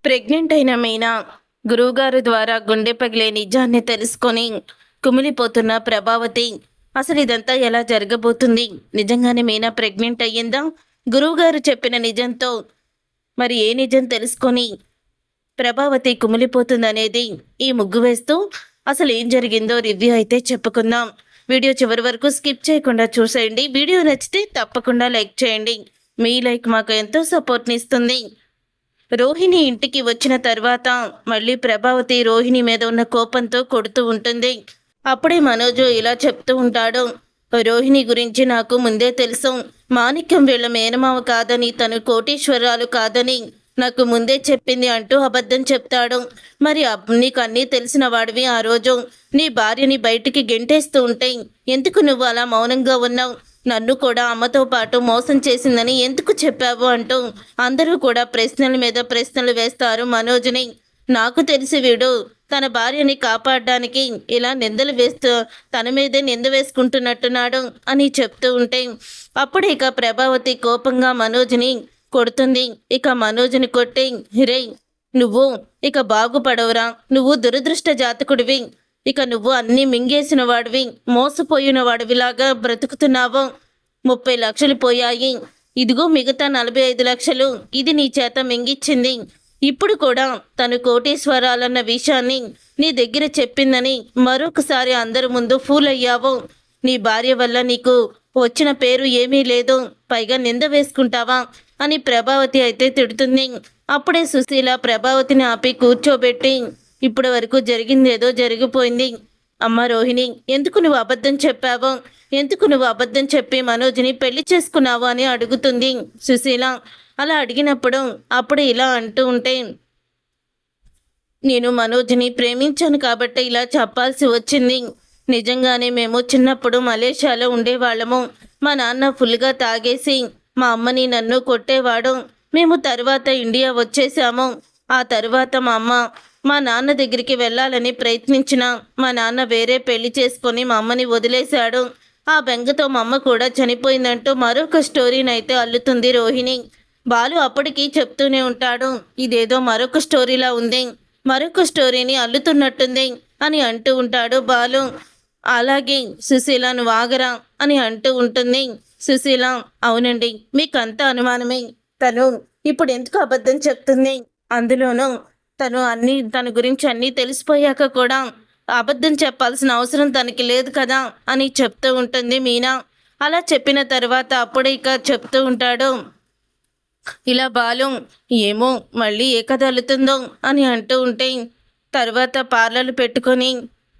Pregnant అయిన మీనా గురువుగారు ద్వారా గుండె పగిలే నిజాన్ని తెలుసుకొని కుమిలిపోతున్న ప్రభావతి. అసలు ఇదంతా ఎలా జరగబోతుంది? నిజంగానే మీనా ప్రెగ్నెంట్ అయ్యిందా? గురువుగారు చెప్పిన నిజంతో మరి ఏ నిజం తెలుసుకొని ప్రభావతి కుమిలిపోతుందనేది ఈ ముగ్గు వేస్తూ అసలు ఏం జరిగిందో రివ్యూ అయితే చెప్పుకుందాం. వీడియో చివరి వరకు స్కిప్ చేయకుండా చూసేయండి. వీడియో నచ్చితే తప్పకుండా లైక్ చేయండి. మీ లైక్ మాకు ఎంతో సపోర్ట్ని ఇస్తుంది. రోహిణి ఇంటికి వచ్చిన తర్వాత మళ్ళీ ప్రభావతి రోహిణి మీద ఉన్న కోపంతో కొడుతూ ఉంటుంది. అప్పుడే మనోజు ఇలా చెప్తూ ఉంటాడు, రోహిణి గురించి నాకు ముందే తెలుసు. మాణిక్యం వీళ్ళ మేనమావ కాదని, తను కోటీశ్వరాలు కాదని నాకు ముందే చెప్పింది అంటూ అబద్ధం చెప్తాడు. మరి నీకు అన్నీ తెలిసిన వాడివి ఆ రోజు నీ భార్యని బయటికి గెంటేస్తూ ఉంటే ఎందుకు నువ్వు అలా మౌనంగా ఉన్నావు? నన్ను కూడా అమ్మతో పాటు మోసం చేసిందని ఎందుకు చెప్పావు అంటూ అందరూ కూడా ప్రశ్నల మీద ప్రశ్నలు వేస్తారు మనోజ్ని. నాకు తెలిసి వీడు తన భార్యని కాపాడడానికి ఇలా నిందలు వేస్తూ తన మీదే నింద వేసుకుంటున్నట్టున్నాడు అని చెప్తూ ఉంటే అప్పుడు ఇక ప్రభావతి కోపంగా మనోజ్ని కొడుతుంది. ఇక మనోజ్ని కొట్టి, రే నువ్వు ఇక బాగుపడవురా, నువ్వు దురదృష్ట జాతకుడివి, ఇక నువ్వు అన్నీ మింగేసిన వాడివి, మోసపోయిన వాడివిలాగా బ్రతుకుతున్నావు. 30 లక్షలు పోయాయి, ఇదిగో మిగతా 45 లక్షలు ఇది నీ చేత మింగిచ్చింది. ఇప్పుడు కూడా తను కోటీశ్వరాలన్న విషయాన్ని నీ దగ్గర చెప్పిందని మరొకసారి అందరి ముందు ఫూల్ అయ్యావు. నీ భార్య వల్ల నీకు వచ్చిన పేరు ఏమీ లేదు, పైగా నింద వేసుకుంటావా అని ప్రభావతి అయితే తిడుతుంది. అప్పుడే సుశీల ప్రభావతిని ఆపి కూర్చోబెట్టి, ఇప్పటి వరకు జరిగిందేదో జరిగిపోయింది. అమ్మ రోహిణి, ఎందుకు నువ్వు అబద్ధం చెప్పావు? ఎందుకు నువ్వు అబద్ధం చెప్పి మనోజ్ని పెళ్లి చేసుకున్నావు అని అడుగుతుంది సుశీల. అలా అడిగినప్పుడు అప్పుడు ఇలా అంటూ ఉంటే, నేను మనోజ్ని ప్రేమించాను కాబట్టి ఇలా చెప్పాల్సి వచ్చింది. నిజంగానే మేము చిన్నప్పుడు మలేషియాలో ఉండేవాళ్ళము. మా నాన్న ఫుల్గా తాగేసి మా అమ్మని నన్ను కొట్టేవాడు. మేము తర్వాత ఇండియా వచ్చేసాము. ఆ తర్వాత మా అమ్మ మా నాన్న దగ్గరికి వెళ్ళాలని ప్రయత్నించిన మా నాన్న వేరే పెళ్లి చేసుకొని మా అమ్మని వదిలేశాడు. ఆ బెంగతో మా అమ్మ కూడా చనిపోయిందంటూ మరొక స్టోరీని అయితే అల్లుతుంది రోహిణి. బాలు అప్పటికి చెప్తూనే ఉంటాడు, ఇదేదో మరొక స్టోరీలా ఉంది, మరొక స్టోరీని అల్లుతున్నట్టుంది అని అంటూ ఉంటాడు బాలు. అలాగే సుశీల నువ్వు ఆగరా అని అంటూ ఉంటుంది సుశీల. అవునండి, మీకంతా అనుమానమే. తను ఇప్పుడు ఎందుకు అబద్ధం చెప్తుంది? అందులోనూ తన గురించి అన్నీ తెలిసిపోయాక కూడా అబద్ధం చెప్పాల్సిన అవసరం తనకి లేదు కదా అని చెప్తూ ఉంటుంది మీనా. అలా చెప్పిన తర్వాత అప్పుడు ఇక చెప్తూ ఉంటాడు, ఇలా బాలు ఏమో మళ్ళీ ఏ కథ అల్లుతుందో అని అంటూ ఉంటే, తర్వాత పార్లర్లు పెట్టుకొని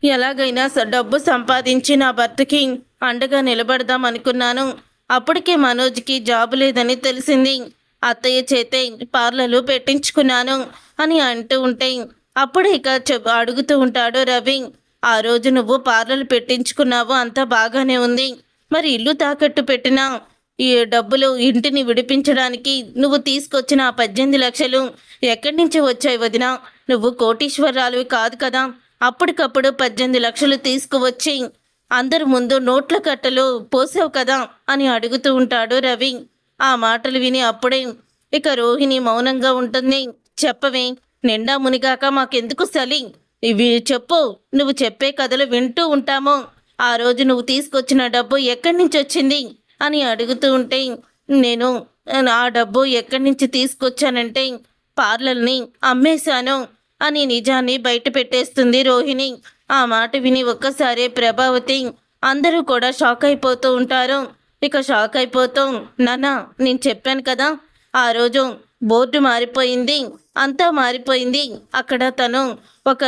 ఎలాగైనా డబ్బు సంపాదించి నా భర్తకి అండగా నిలబడదాం అనుకున్నాను. అప్పటికే మనోజ్కి జాబు లేదని తెలిసింది. అత్తయ్య చేతే పార్లర్లు పెట్టించుకున్నాను అని అంటూ ఉంటే అప్పుడు ఇక అడుగుతూ ఉంటాడు రవి, ఆ రోజు నువ్వు పార్లర్లు పెట్టించుకున్నావు, అంతా బాగానే ఉంది. మరి ఇల్లు తాకట్టు పెట్టిన ఈ డబ్బులు ఇంటిని విడిపించడానికి నువ్వు తీసుకొచ్చిన ఆ 18 లక్షలు ఎక్కడి నుంచి వచ్చాయి వదినా? నువ్వు కోటీశ్వరాలువి కాదు కదా. అప్పటికప్పుడు 18 లక్షలు తీసుకువచ్చి అందరి ముందు నోట్ల కట్టలు పోసావు కదా అని అడుగుతూ ఉంటాడు రవి. ఆ మాటలు విని అప్పుడే ఇక రోహిణి మౌనంగా ఉంటుంది. చెప్పవే, నిండా మునిగాక మాకెందుకు సలి? ఇవి చెప్పు, నువ్వు చెప్పే కథలు వింటూ ఉంటాము. ఆ రోజు నువ్వు తీసుకొచ్చిన డబ్బు ఎక్కడి నుంచి వచ్చింది అని అడుగుతూ ఉంటే, నేను ఆ డబ్బు ఎక్కడి నుంచి తీసుకొచ్చానంటే పార్లర్ని అమ్మేశాను అని నిజాన్ని బయట పెట్టేస్తుంది రోహిణి. ఆ మాట విని ఒక్కసారి ప్రభావతి అందరూ కూడా షాక్ అయిపోతూ ఉంటారు. ఇక షాక్ అయిపోతూ, నాన్న నేను చెప్పాను కదా ఆ రోజు బోర్డు మారిపోయింది, అంతా మారిపోయింది, అక్కడ తను ఒక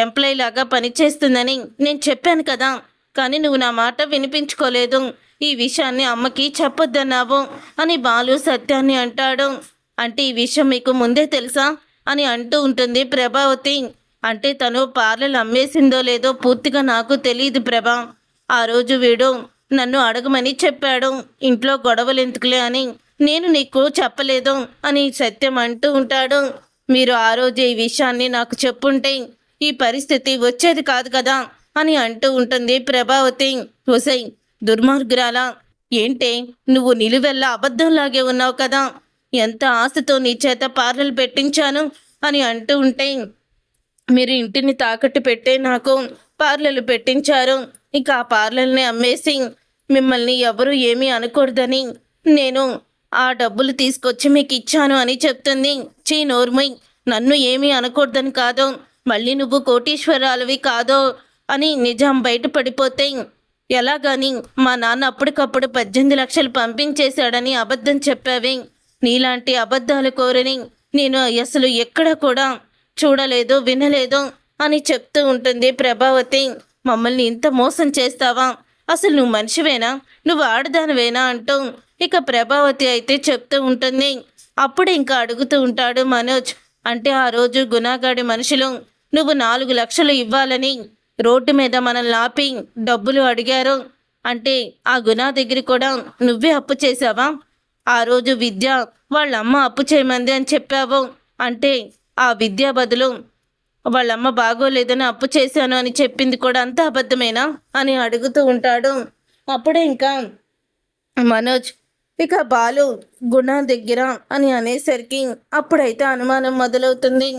ఎంప్లాయీ లాగా పనిచేస్తుందని నేను చెప్పాను కదా, కానీ నువ్వు నా మాట వినిపించుకోలేదు, ఈ విషయాన్ని అమ్మకి చెప్పొద్దన్నావు అని బాలు సత్యాన్ని అంటాడు. అంటే ఈ విషయం మీకు ముందే తెలుసా అని అంటూ ఉంటుంది ప్రభావతి. అంటే తను పార్లర్లు అమ్మేసిందో లేదో పూర్తిగా నాకు తెలియదు ప్రభా. ఆ రోజు వీడు నన్ను అడగమని చెప్పాడు, ఇంట్లో గొడవలు ఎందుకులే అని నేను నీకు చెప్పలేదు అని సత్యం అంటూ ఉంటాడు. మీరు ఆ రోజు ఈ విషయాన్ని నాకు చెప్పుంటే ఈ పరిస్థితి వచ్చేది కాదు కదా అని అంటూ ఉంటుంది ప్రభావతి. హుసైన్ దుర్మార్గురాలా, ఏంటే నువ్వు నిలువెల్లా అబద్ధంలాగే ఉన్నావు కదా, ఎంత ఆశతో నీ చేత పార్లర్ పెట్టించాను అని అంటూ ఉంటే, మీరు ఇంటిని తాకట్టు పెట్టే నాకు పార్లర్లు పెట్టించారు. ఇక ఆ పార్లర్ని అమ్మేసి మిమ్మల్ని ఎవరు ఏమీ అనకూడదని నేను ఆ డబ్బులు తీసుకొచ్చి మీకు ఇచ్చాను అని చెప్తుంది. చీ నోర్మై, నన్ను ఏమీ అనకూడదని కాదు, మళ్ళీ నువ్వు కోటీశ్వరాలవి కాదో అని నిజం బయటపడిపోతే ఎలాగని మా నాన్న అప్పటికప్పుడు 18 లక్షలు పంపించేశాడని అబద్ధం చెప్పావే. నీలాంటి అబద్ధాలు కోరని నేను అసలు ఎక్కడ కూడా చూడలేదు, వినలేదు అని చెప్తూ ఉంటుంది ప్రభావతి. మమ్మల్ని ఇంత మోసం చేస్తావా? అసలు నువ్వు మనిషివేనా? నువ్వు ఆడదానివేనా అంటూ ఇక ప్రభావతి అయితే చెప్తూ ఉంటుంది. అప్పుడు ఇంకా అడుగుతూ ఉంటాడు మనోజ్. అంటే ఆ రోజు గుణాగాడి మనుషులు నువ్వు 4 లక్షలు ఇవ్వాలని రోడ్డు మీద మనల్ని ఆపి డబ్బులు అడిగారు. అంటే ఆ గుణా దగ్గర కూడా నువ్వే అప్పు చేసావా? ఆ రోజు విద్య వాళ్ళమ్మ అప్పు చేయమంది అని చెప్పావు. అంటే ఆ విద్య బదులు వాళ్ళమ్మ బాగోలేదని అప్పు చేశాను అని చెప్పింది కూడా అంత అబద్ధమేనా అని అడుగుతూ ఉంటాడు. అప్పుడే ఇంకా మనోజ్ ఇక బాలు గుణ దగ్గర అని అనేసరికి అప్పుడైతే అనుమానం మొదలవుతుంది.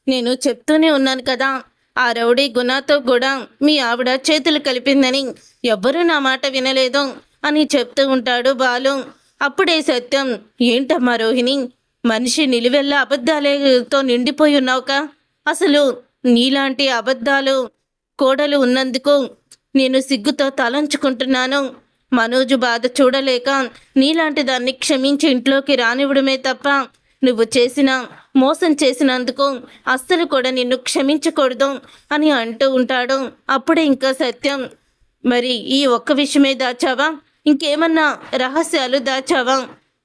నేను చెప్తూనే ఉన్నాను కదా, ఆ రౌడీ గుణతో కూడా మీ ఆవిడ చేతులు కలిపిందని, ఎవ్వరూ నా మాట వినలేదు అని చెప్తూ ఉంటాడు బాలు. అప్పుడే సత్యం, ఏంటమ్మా రోహిణి, మనిషి నిలువెల్ల అబద్ధాలతో నిండిపోయి ఉన్నావుకా? అసలు నీలాంటి అబద్ధాలు కోడలు ఉన్నందుకు నేను సిగ్గుతో తలంచుకుంటున్నాను. మనోజు బాధ చూడలేక నీలాంటి దాన్ని క్షమించి ఇంట్లోకి రానివ్వడమే తప్ప నువ్వు చేసిన మోసం చేసినందుకు అస్సలు కూడా నిన్ను క్షమించకూడదు అని అంటూ ఉంటాడు. అప్పుడే ఇంకా సత్యం, మరి ఈ ఒక్క విషయమే దాచావా? ఇంకేమన్నా రహస్యాలు దాచావా?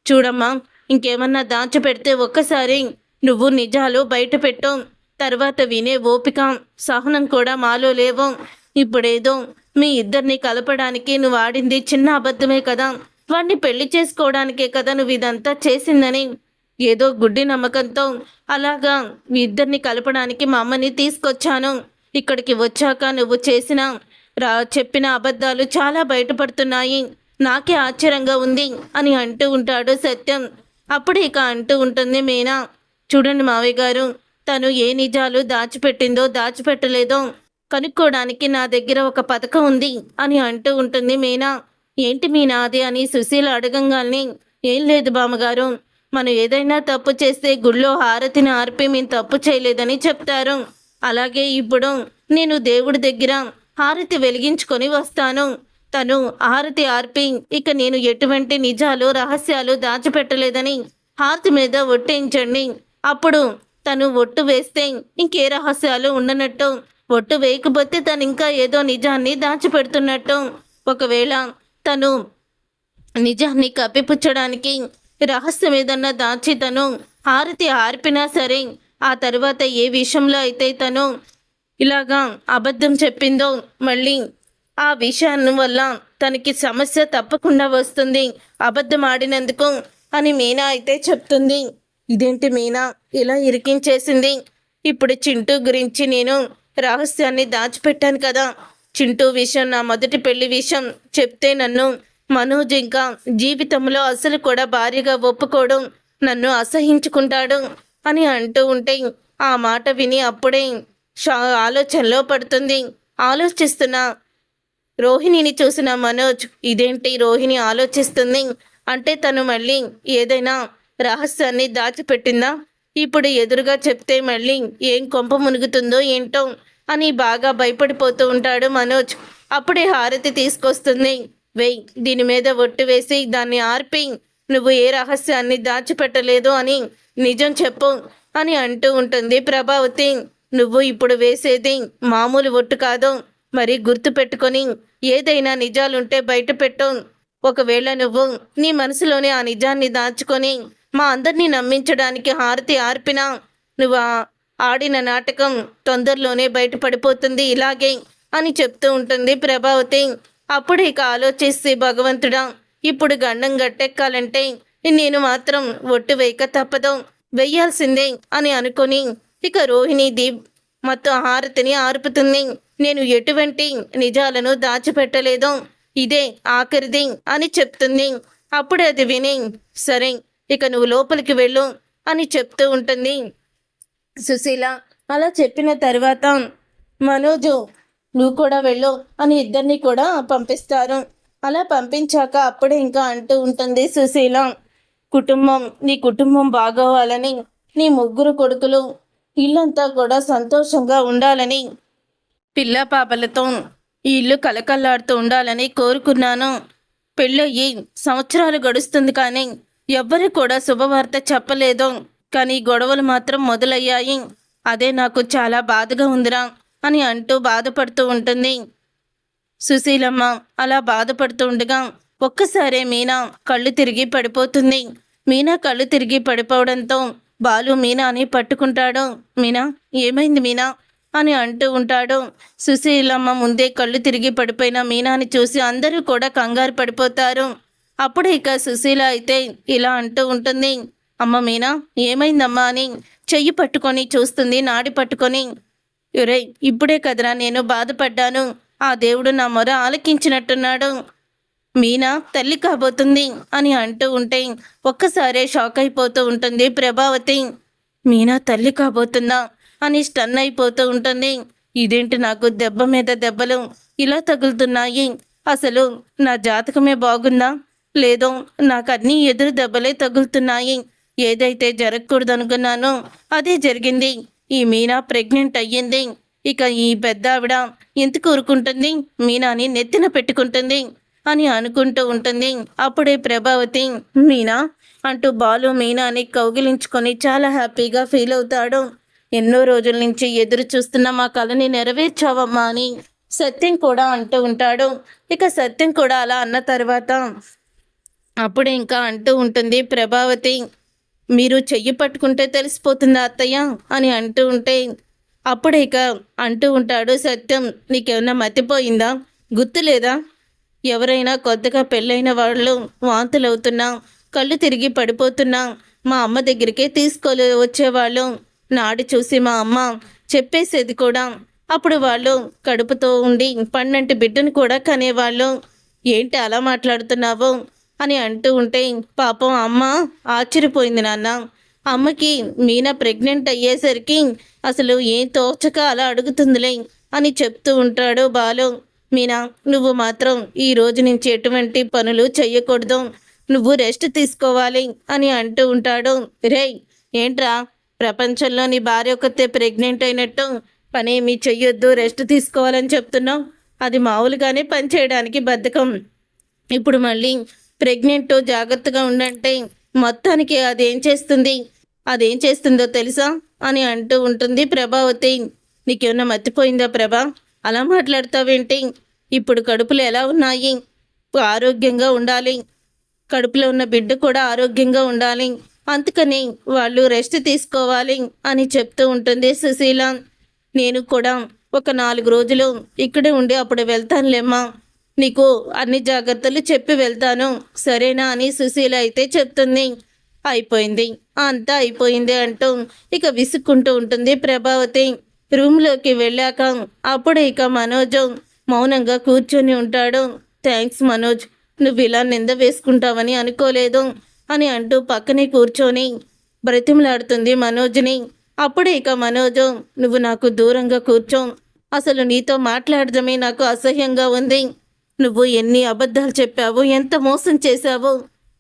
చూడమ్మా, ఇంకేమన్నా దాచిపెడితే ఒక్కసారి నువ్వు నిజాలు బయట పెట్టు. తర్వాత వినే ఓపిక సహనం కూడా మాలో లేవు. ఇప్పుడేదో మీ ఇద్దరిని కలపడానికి నువ్వు ఆడింది చిన్న అబద్ధమే కదా, వాడిని పెళ్లి చేసుకోవడానికే కదా నువ్వు ఇదంతా చేసిందని ఏదో గుడ్డి నమ్మకంతో అలాగా మీ ఇద్దరిని కలపడానికి మా అమ్మని తీసుకొచ్చాను. ఇక్కడికి వచ్చాక నువ్వు చేసిన చెప్పిన అబద్ధాలు చాలా బయటపడుతున్నాయి. నాకే ఆశ్చర్యంగా ఉంది అని అంటూ ఉంటాడు సత్యం. అప్పుడు ఇక అంటూ ఉంటుంది మీనా, చూడండి మావయ్య గారు, తను ఏ నిజాలు దాచిపెట్టిందో దాచిపెట్టలేదో కనుక్కోవడానికి నా దగ్గర ఒక పథకం ఉంది అని అంటూ ఉంటుంది మీనా. ఏంటి మీనా అది అని సుశీల అడగంగాల్ని, ఏం లేదు బామ్మగారు, మనం ఏదైనా తప్పు చేస్తే గుళ్ళో హారతిని ఆర్పి మేము తప్పు చేయలేదని చెప్తారు. అలాగే ఇప్పుడు నేను దేవుడి దగ్గర హారతి వెలిగించుకొని వస్తాను. తను హారతి ఆర్పి ఇక నేను ఎటువంటి నిజాలు రహస్యాలు దాచిపెట్టలేదని హారతి మీద ఒట్టేయించండి. అప్పుడు తను ఒట్టు వేస్తే ఇంకే రహస్యాలు ఉండనట్టు, ఒట్టు వేయకపోతే తను ఇంకా ఏదో నిజాన్ని దాచిపెడుతున్నట్టు. ఒకవేళ తను నిజాన్ని కప్పిపుచ్చడానికి రహస్యం ఏదన్నా దాచి తను హారతి ఆర్పినా సరే, ఆ తర్వాత ఏ విషయంలో అయితే తను ఇలాగా అబద్ధం చెప్పిందో మళ్ళీ ఆ విషయాన్ని వల్ల తనకి సమస్య తప్పకుండా వస్తుంది అబద్ధం ఆడినందుకు అని మీనా అయితే చెప్తుంది. ఇదేంటి మీనా ఇలా ఇరికించేసింది? ఇప్పుడు చింటూ గురించి నేను రహస్యాన్ని దాచిపెట్టాను కదా, చింటూ విషయం, నా మొదటి పెళ్లి విషయం చెప్తే నన్ను మనోజ్ ఇంకా జీవితంలో అసలు కూడా భార్యగా ఒప్పుకోవడం, నన్ను అసహించుకుంటాడు అని అంటూ ఉంటే ఆ మాట విని అప్పుడే ఆలోచనలో పడుతుంది. ఆలోచిస్తున్న రోహిణిని చూసిన మనోజ్, ఇదేంటి రోహిణి ఆలోచిస్తుంది అంటే తను మళ్ళీ ఏదైనా రహస్యాన్ని దాచిపెట్టిందా? ఇప్పుడు ఎదురుగా చెప్తే మళ్ళీ ఏం కొంప మునుగుతుందో ఏంటో అని బాగా భయపడిపోతూ ఉంటాడు మనోజ్. అప్పుడే హారతి తీసుకొస్తుంది. వెయ్, దీని మీద ఒట్టు వేసి దాన్ని ఆర్పి నువ్వు ఏ రహస్యాన్ని దాచిపెట్టలేదు అని నిజం చెప్పు అని అంటూ ఉంటుంది ప్రభావతి. నువ్వు ఇప్పుడు వేసేది మామూలు ఒట్టు కాదు, మరి గుర్తు పెట్టుకొని ఏదైనా నిజాలుంటే బయట పెట్టు. ఒకవేళ నువ్వు నీ మనసులోనే ఆ నిజాన్ని దాచుకొని మా అందరినీ నమ్మించడానికి హారతి ఆర్పినా నువ్వు ఆడిన నాటకం తొందరలోనే బయటపడిపోతుంది ఇలాగే అని చెప్తూ ఉంటుంది ప్రభావతి. అప్పుడు ఇక ఆలోచిస్తే, భగవంతుడా, ఇప్పుడు గండం గట్టెక్కాలంటే నేను మాత్రం ఒట్టు వేయక తప్పదు, వెయ్యాల్సిందే అని అనుకొని ఇక రోహిణి దీప్ మొత్తం హారతిని ఆర్పుతుంది. నేను ఎటువంటి నిజాలను దాచిపెట్టలేదు, ఇదే ఆఖరిది అని చెప్తుంది. అప్పుడు అది విని, సరే ఇక నువ్వు లోపలికి వెళ్ళు అని చెప్తూ ఉంటుంది సుశీల. అలా చెప్పిన తర్వాత మనోజు నువ్వు కూడా వెళ్ళు అని ఇద్దరిని కూడా పంపిస్తారు. అలా పంపించాక అప్పుడే ఇంకా అంటూ ఉంటుంది సుశీల, నీ కుటుంబం బాగోవాలని, నీ ముగ్గురు కొడుకులు ఇల్లంతా కూడా సంతోషంగా ఉండాలని, పిల్ల పాపలతో ఈ ఇల్లు కలకల్లాడుతూ ఉండాలని కోరుకున్నాను. పెళ్ళయ్యి సంవత్సరాలు గడుస్తుంది కానీ ఎవ్వరు కూడా శుభవార్త చెప్పలేదు. కానీ గొడవలు మాత్రం మొదలయ్యాయి. అదే నాకు చాలా బాధగా ఉందిరా అని అంటూ బాధపడుతూ ఉంటుంది సుశీలమ్మ. అలా బాధపడుతూ ఉండగా ఒక్కసారే మీనా కళ్ళు తిరిగి పడిపోతుంది. మీనా కళ్ళు తిరిగి పడిపోవడంతో బాలు మీనాని పట్టుకుంటాడు. మీనా, ఏమైంది మీనా అని అంటూ ఉంటాడు. సుశీలమ్మ ముందే కళ్ళు తిరిగి పడిపోయిన మీనాని చూసి అందరూ కూడా కంగారు పడిపోతారు. అప్పుడు ఇక సుశీల అయితే ఇలా అంటూ ఉంటుంది, అమ్మ మీనా ఏమైందమ్మా అని చెయ్యి పట్టుకొని చూస్తుంది, నాడి పట్టుకొని. యురై, ఇప్పుడే కదరా నేను బాధపడ్డాను, ఆ దేవుడు నా మొర ఆలకించినట్టున్నాడు, మీనా తల్లి కాబోతుంది అని అంటూ ఉంటే ఒక్కసారే షాక్ అయిపోతూ ఉంటుంది ప్రభావతి. మీనా తల్లి కాబోతుందా అని స్టన్ అయిపోతూ ఉంటుంది. ఇదేంటి నాకు దెబ్బ మీద దెబ్బలు ఇలా తగులుతున్నాయి, అసలు నా జాతకమే బాగుందా లేదో, నాకు అన్నీ ఎదురు దెబ్బలే తగులుతున్నాయి. ఏదైతే జరగకూడదు అనుకున్నానో అదే జరిగింది. ఈ మీనా ప్రెగ్నెంట్ అయ్యింది. ఇక ఈ పెద్ద ఆవిడ ఎందుకు ఊరుకుంటుంది, మీనాని నెత్తిన పెట్టుకుంటుంది అని అనుకుంటూ ఉంటుంది. అప్పుడే ప్రభావతి మీనా అంటూ బాలు మీనాని కౌగిలించుకొని చాలా హ్యాపీగా ఫీల్ అవుతాడు. ఎన్నో రోజుల నుంచి ఎదురు చూస్తున్న మా కళని నెరవేర్చావమ్మా అని సత్యం కూడా అంటూ ఉంటాడు. ఇక సత్యం కూడా అలా అన్న తర్వాత అప్పుడే ఇంకా అంటూ ఉంటుంది ప్రభావతి, మీరు చెయ్యి పట్టుకుంటే తెలిసిపోతుందా అత్తయ్య అని అంటూ ఉంటే అప్పుడే ఇక అంటూ ఉంటాడు సత్యం, నీకేమన్నా మతిపోయిందా, గుర్తులేదా, ఎవరైనా కొత్తగా పెళ్ళైన వాళ్ళు వాంతులు అవుతున్నా, కళ్ళు తిరిగి పడిపోతున్నా మా అమ్మ దగ్గరికే వచ్చేవాళ్ళు. నాడి చూసి మా అమ్మ చెప్పేసేది కూడా. అప్పుడు వాళ్ళు కడుపుతో ఉండి పన్నంటి బిడ్డను కూడా కనేవాళ్ళు. ఏంటి అలా మాట్లాడుతున్నావు అని అంటూ ఉంటే పాపం అమ్మ ఆశ్చర్యపోయింది నాన్న. అమ్మకి మీనా ప్రెగ్నెంట్ అయ్యేసరికి అసలు ఏం తోచక అలా అడుగుతుందిలే అని చెప్తూ ఉంటాడు బాలు. మీనా, నువ్వు మాత్రం ఈ రోజు నుంచి ఎటువంటి పనులు చెయ్యకూడదు, నువ్వు రెస్ట్ తీసుకోవాలి అని అంటూ ఉంటాడు. రేయ్, ఏంట్రా ప్రపంచంలో నీ భార్య ఒకతే ప్రెగ్నెంట్ అయినట్టు పనేమీ చెయ్యొద్దు, రెస్ట్ తీసుకోవాలని చెప్తున్నావు, అది మామూలుగానే పనిచేయడానికి బద్ధకం, ఇప్పుడు మళ్ళీ ప్రెగ్నెంట్ జాగ్రత్తగా ఉండంటే మొత్తానికి అదేం చేస్తుందో తెలుసా అని అంటూ ఉంటుంది ప్రభావతి. నీకేమన్నా మర్చిపోయిందా ప్రభా, అలా మాట్లాడతావేంటి, ఇప్పుడు కడుపులు ఎలా ఉన్నాయి, ఆరోగ్యంగా ఉండాలి, కడుపులో ఉన్న బిడ్డ కూడా ఆరోగ్యంగా ఉండాలి, అందుకని వాళ్ళు రెస్ట్ తీసుకోవాలి అని చెప్తూ ఉంటుంది సుశీల. నేను కూడా ఒక 4 రోజులు ఇక్కడే ఉండి అప్పుడు వెళ్తానులేమ్మా, నీకు అన్ని జాగ్రత్తలు చెప్పి వెళ్తాను సరేనా అని సుశీల అయితే చెప్తుంది. అయిపోయింది, అంతా అయిపోయింది అంటూ ఇక విసుక్కుంటూ ఉంటుంది ప్రభావతి. రూమ్లోకి వెళ్ళాక అప్పుడు ఇక మనోజ్ మౌనంగా కూర్చొని ఉంటాడు. థ్యాంక్స్ మనోజ్, నువ్వు ఇలా నింద వేసుకుంటావని అనుకోలేదు అని అంటూ పక్కనే కూర్చొని బ్రతిమలాడుతుంది మనోజ్ని. అప్పుడే ఇక మనోజ్, నువ్వు నాకు దూరంగా కూర్చో, అసలు నీతో మాట్లాడడమే నాకు అసహ్యంగా ఉంది, నువ్వు ఎన్ని అబద్ధాలు చెప్పావు, ఎంత మోసం చేశావు,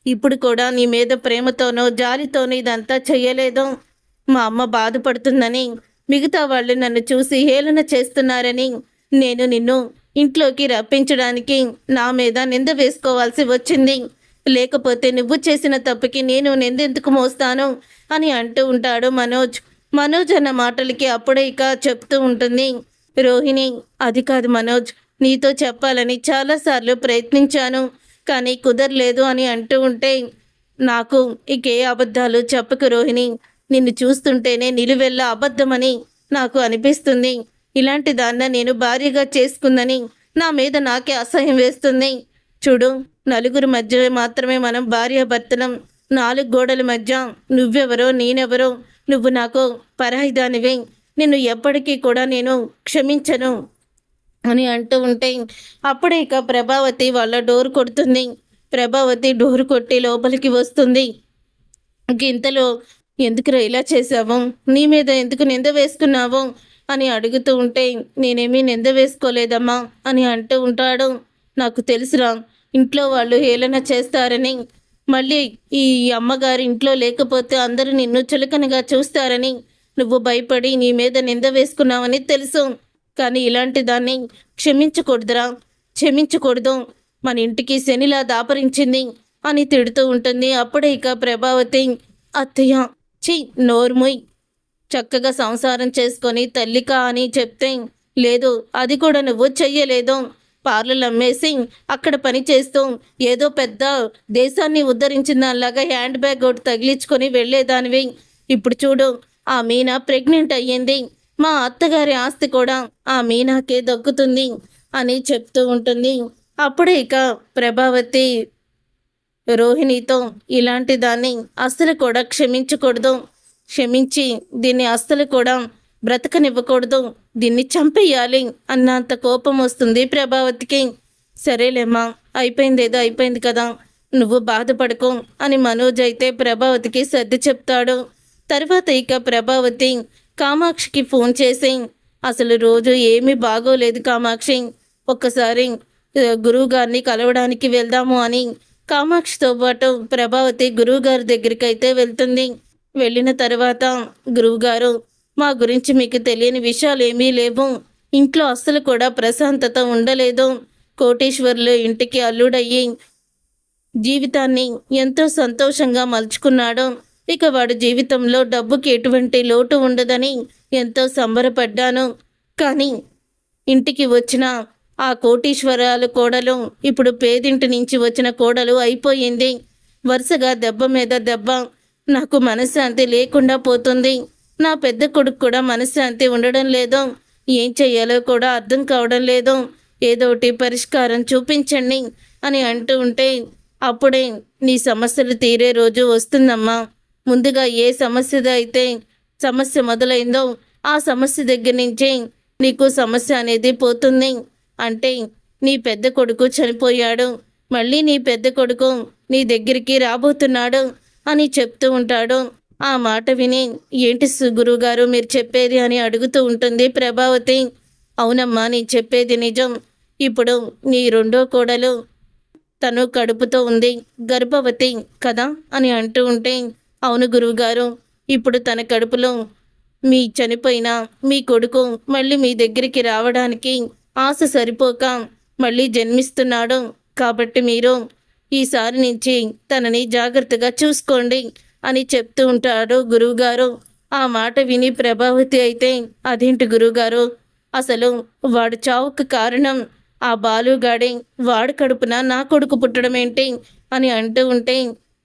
ఇప్పుడు కూడా నీ మీద ప్రేమతోనో జాలితోనో ఇదంతా చెయ్యలేదు, మా అమ్మ బాధపడుతుందని, మిగతా వాళ్ళు నన్ను చూసి హేళన చేస్తున్నారని నేను నిన్ను ఇంట్లోకి రప్పించడానికి నా మీద నింద వేసుకోవాల్సి వచ్చింది, లేకపోతే నువ్వు చేసిన తప్పుకి నేను నిందెందుకు మోస్తాను అని అంటూ ఉంటాడు మనోజ్. మనోజ్ అన్న మాటలకి అప్పుడే ఇక చెప్తూ ఉంటుంది రోహిణి, అది కాదు మనోజ్, నీతో చెప్పాలని చాలాసార్లు ప్రయత్నించాను కానీ కుదరలేదు అని అంటూ ఉంటే నాకు ఇకే అబద్ధాలు చెప్పకు రోహిణి, నిన్ను చూస్తుంటేనే నిలువెల్ల అబద్ధమని నాకు అనిపిస్తుంది, ఇలాంటి దాన్న నేను భార్యగా చేసుకుందని నా మీద నాకే అసహ్యం వేస్తుంది. చూడు, నలుగురు మధ్య మాత్రమే మనం భార్యాభర్తలం, 4 గోడల మధ్య నువ్వెవరో నేనెవరో, నువ్వు నాకు పరాయిదానివే, నిన్ను ఎప్పటికీ కూడా నేను క్షమించను అని అంటూ ఉంటే అప్పుడే ఇక ప్రభావతి వాళ్ళ డోర్ కొడుతుంది. ప్రభావతి డోర్ కొట్టి లోపలికి వస్తుంది. ఇంతలో ఎందుకురా ఇలా చేశావు, నీ మీద ఎందుకు నింద వేసుకున్నావు అని అడుగుతూ ఉంటే, నేనేమీ నింద వేసుకోలేదమ్మా అని అంటూ ఉంటాడు. నాకు తెలుసురా, ఇంట్లో వాళ్ళు హేళన చేస్తారని, మళ్ళీ ఈ అమ్మగారు ఇంట్లో లేకపోతే అందరూ నిన్ను చులకనగా చూస్తారని నువ్వు భయపడి నీ మీద నింద వేసుకున్నావని తెలుసు. కానీ ఇలాంటి దాన్ని క్షమించకూడదురా, క్షమించకూడదు. మన ఇంటికి శనిలా దాపరించింది అని తిడుతూ ఉంటుంది. అప్పుడే ఇక ప్రభావతి, అత్తయ్య ఛీ నోర్ముయ్, చక్కగా సంసారం చేసుకొని తల్లికా అని చెప్తే, లేదు అది కూడా నువ్వు చెయ్యలేదు. పార్లర్లు అమ్మేసి అక్కడ పని చేస్తూ ఏదో పెద్ద దేశాన్ని ఉద్ధరించిన దానిలాగా హ్యాండ్ బ్యాగ్ ఒకటి తగిలించుకొని వెళ్ళేదానివి. ఇప్పుడు చూడు, ఆ మీనా ప్రెగ్నెంట్ అయ్యింది. మా అత్తగారి ఆస్తి కూడా ఆ మీనాకే దక్కుతుంది అని చెప్తూ ఉంటుంది. అప్పుడే ఇక ప్రభావతి రోహిణితో, ఇలాంటి దాన్ని అస్సలు కూడా క్షమించకూడదు, క్షమించి దీన్ని అస్సలు కూడా బ్రతకనివ్వకూడదు, దీన్ని చంపేయాలి అన్నంత కోపం వస్తుంది ప్రభావతికి. సరేలేమ్మా, అయిపోయిందేదో అయిపోయింది కదా, నువ్వు బాధపడకు అని మనోజ్ అయితే ప్రభావతికి సర్ది చెప్తాడు. తర్వాత ఇక ప్రభావతి కామాక్షికి ఫోన్ చేసి, అసలు రోజు ఏమీ బాగోలేదు కామాక్షి, ఒక్కసారి గురువుగారిని కలవడానికి వెళ్దాము అని కామాక్షితో పాటు ప్రభావతి గురువుగారి దగ్గరికి అయితే వెళ్తుంది. వెళ్ళిన తర్వాత, గురువుగారు, మా గురించి మీకు తెలియని విషయాలు ఏమీ లేవు, ఇంట్లో అస్సలు కూడా ప్రశాంతత ఉండలేదు. కోటీశ్వర్లు ఇంటికి అల్లుడయ్యి జీవితాన్ని ఎంతో సంతోషంగా మలుచుకున్నాడు. ఇక వాడి జీవితంలో డబ్బుకి ఎటువంటి లోటు ఉండదని ఎంతో సంబరపడ్డాను. కానీ ఇంటికి వచ్చిన ఆ కోటీశ్వరాలు కోడలు ఇప్పుడు పేదింటి నుంచి వచ్చిన కోడలు అయిపోయింది. వరుసగా దెబ్బ మీద దెబ్బ. నాకు మనశ్శాంతి లేకుండా పోతుంది. నా పెద్ద కొడుకు కూడా మనశ్శాంతి ఉండడం లేదు. ఏం చెయ్యాలో కూడా అర్థం కావడం లేదు. ఏదోటి పరిష్కారం చూపించండి అని అంటూ ఉంటే, అప్పుడే నీ సమస్యలు తీరే రోజు వస్తుందమ్మా. ముందుగా ఏ సమస్యతో అయితే సమస్య మొదలైందో ఆ సమస్య దగ్గర నుంచి నీకు సమస్య అనేది పోతుంది. అంటే నీ పెద్ద కొడుకు చనిపోయాడు, మళ్ళీ నీ పెద్ద కొడుకు నీ దగ్గరికి రాబోతున్నాడు అని చెప్తూ ఉంటాడు. ఆ మాట విని, ఏంటి గురువుగారు మీరు చెప్పేది అని అడుగుతూ ఉంటుంది ప్రభావతి. అవునమ్మా, నీ చెప్పేది నిజం. ఇప్పుడు నీ రెండో కోడలు తను కడుపుతో ఉంది, గర్భవతి కదా అని అంటూ ఉంటే, అవును గురువుగారు, ఇప్పుడు తన కడుపులో మీ చనిపోయిన మీ కొడుకు మళ్ళీ మీ దగ్గరికి రావడానికి ఆశ సరిపోక మళ్ళీ జన్మిస్తున్నాడు. కాబట్టి మీరు ఈసారి నుంచి తనని జాగ్రత్తగా చూసుకోండి అని చెప్తూ ఉంటాడు గురువుగారు. ఆ మాట విని ప్రభావతి అయితే, అదేంటి గురువుగారు, అసలు వాడు చావుకు కారణం ఆ బాలుగాడే, వాడు కడుపున నా కొడుకు పుట్టడం ఏంటి అని అంటూ ఉంటే,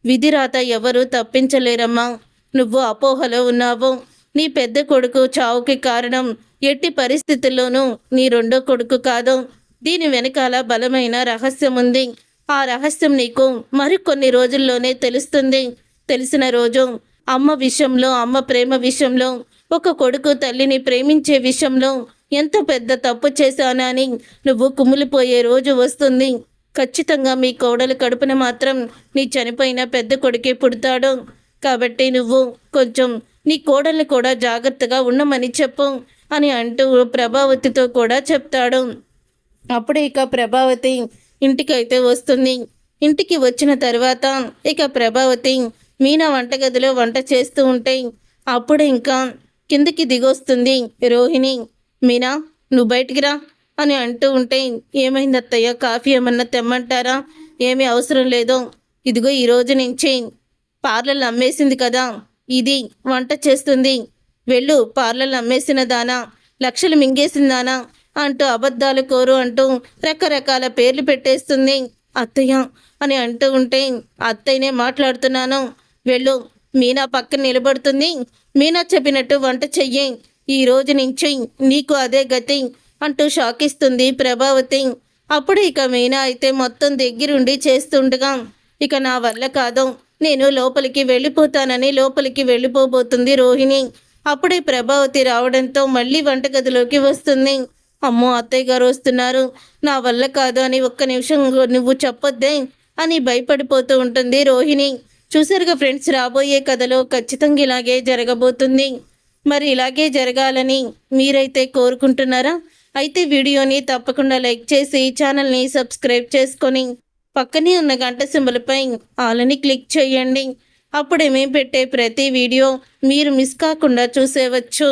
విధిరాత ఎవరు తప్పించలేరమ్మా, నువ్వు అపోహలో ఉన్నావు. నీ పెద్ద కొడుకు చావుకి కారణం ఎట్టి పరిస్థితుల్లోనూ నీ రెండో కొడుకు కాదు. దీని వెనకాల బలమైన రహస్యం ఉంది. ఆ రహస్యం నీకు మరికొన్ని రోజుల్లోనే తెలుస్తుంది. తెలిసిన రోజు అమ్మ విషయంలో, అమ్మ ప్రేమ విషయంలో, ఒక కొడుకు తల్లిని ప్రేమించే విషయంలో ఎంత పెద్ద తప్పు చేశానని నువ్వు కుమిలిపోయే రోజు వస్తుంది. ఖచ్చితంగా మీ కోడలు కడుపున మాత్రం నీ చనిపోయిన పెద్ద కొడుకే పుడతాడు. కాబట్టి నువ్వు కొంచెం నీ కోడల్ని కూడా జాగ్రత్తగా ఉండమని చెప్పు అని అంటూ ప్రభావతితో కూడా చెప్తాడు. అప్పుడే ఇక ప్రభావతి ఇంటికైతే వస్తుంది. ఇంటికి వచ్చిన తర్వాత ఇక ప్రభావతి మీనా వంటగదిలో వంట చేస్తూ ఉంటే, అప్పుడే ఇంకా కిందకి దిగొస్తుంది రోహిణి. మీనా, నువ్వు బయటికి రా అని అంటూ ఉంటే, ఏమైంది అత్తయ్య, కాఫీ ఏమన్నా తెమ్మంటారా? ఏమీ అవసరం లేదు, ఇదిగో ఈరోజు నుంచి పార్లర్లు అమ్మేసింది కదా, ఇది వంట చేస్తుంది. వెళ్ళు, పార్లర్లు అమ్మేసిన దానా, లక్షలు మింగేసిన దానా అంటూ అబద్ధాలు కోరు అంటూ రకరకాల పేర్లు పెట్టేస్తుంది. అత్తయ్య అని అంటూ ఉంటే, అత్తయ్యనే మాట్లాడుతున్నాను, వెళ్ళు. మీనా పక్కన నిలబడుతుంది. మీనా చెప్పినట్టు వంట చెయ్యి, ఈ రోజు నుంచి నీకు అదే గతి అంటూ షాక్ ఇస్తుంది ప్రభావతి. అప్పుడు ఇక మీనా అయితే మొత్తం దగ్గరుండి చేస్తుండగా, ఇక నా వల్ల కాదు, నేను లోపలికి వెళ్ళిపోతానని లోపలికి వెళ్ళిపోబోతుంది రోహిణి. అప్పుడే ప్రభావతి రావడంతో మళ్ళీ వంటగదిలోకి వస్తుంది. అమ్మో, అత్తయ్య గారు వస్తున్నారు, నా వల్ల కాదు అని ఒక్క నిమిషం నువ్వు చెప్పొద్దే అని భయపడిపోతూ ఉంటుంది రోహిణి. చూసారుగా ఫ్రెండ్స్, రాబోయే కథలో ఖచ్చితంగా ఇలాగే జరగబోతుంది. మరి ఇలాగే జరగాలని మీరైతే కోరుకుంటున్నారా? అయితే వీడియోని తప్పకుండా లైక్ చేసి ఛానల్ని సబ్స్క్రైబ్ చేసుకొని పక్కనే ఉన్న గంట సింబల్పై ఆలని క్లిక్ చేయండి. అప్పుడే మేము పెట్టే ప్రతి వీడియో మీరు మిస్ కాకుండా చూసేవచ్చు.